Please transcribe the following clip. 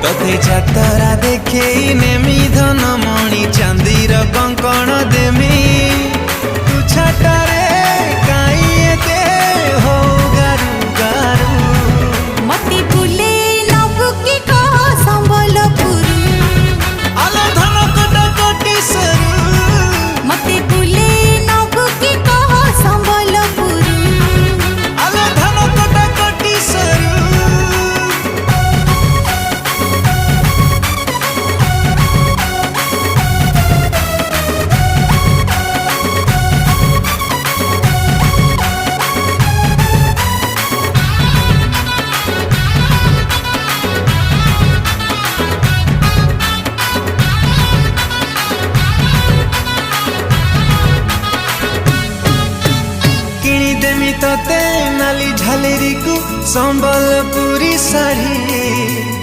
तोते जातरा देखे नेमी धन मणि चांदीर कंकण देमी तू छाटारे काई एते हो गारू गारू मती बुले नबु की कह संबलपुर आलो धन कटा कटी सरू मती बुले नबु की कह संबलपुर आलो धन कटा कटी सरू देमी तोते नाली झालेरी को संबलपुरी साड़ी।